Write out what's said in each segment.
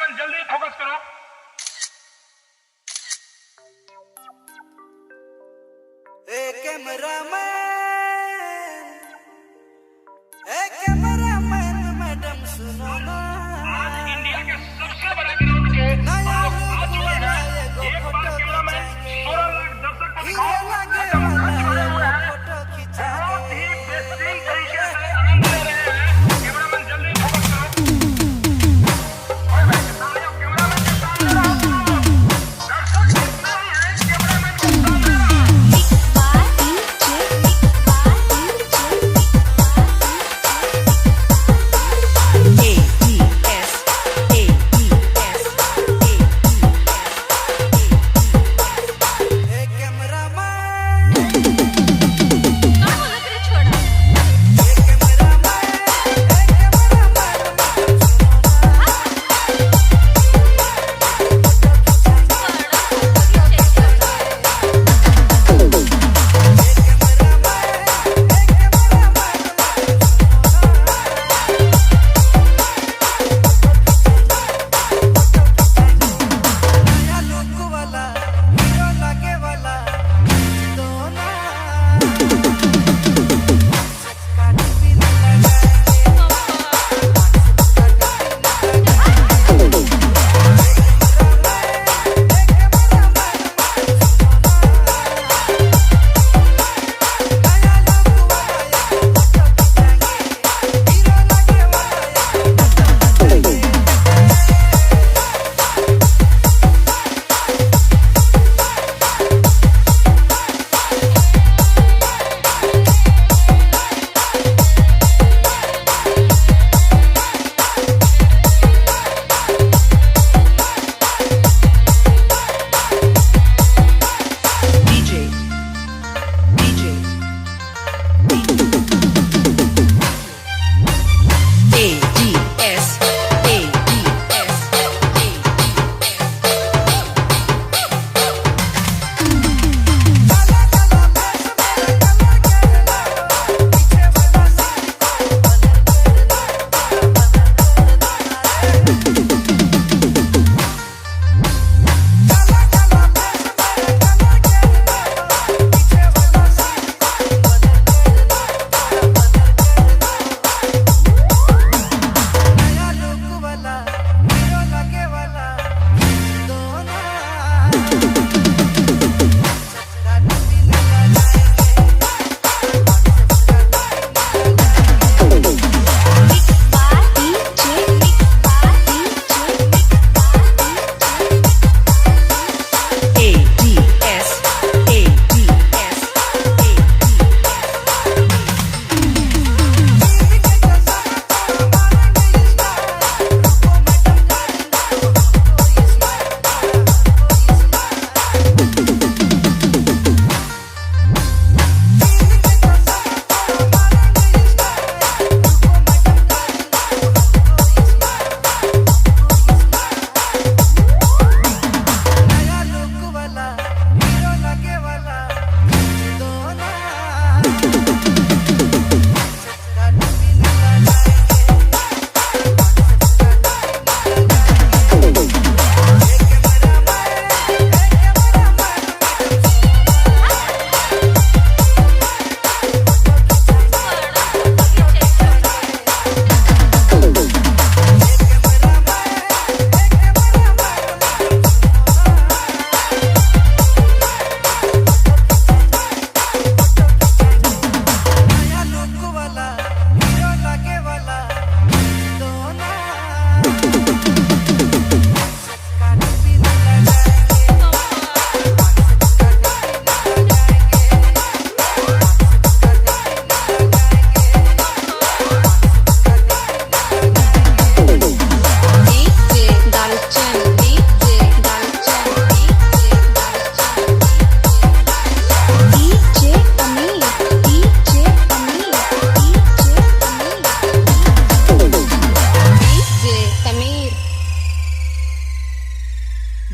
Cameraman जल्दी focus करो। Cameraman madam सुनो ना, आज इंडिया के सबसे बड़े ग्राउंड के नया आप लुक आ चुके वाला हैं। एगो एक बार फोटो कैमरामैन खींचेंगे, 16 लाख दर्शक को हीरो दिखाओ। लगे खड़े वाला हुए एगो हैं, फोटो बहुत खींचेंगे। ही बेहतरीन तरीके से आनंद ले रहे हैं। कैमरामैन जल्दी फोकस करो। ओए भाई, सारे कैमरामैन के सामने रहो। दर्शक कितने हैं, कैमरामैन के सामने रहो।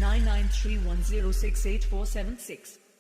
Nine nine 310 68476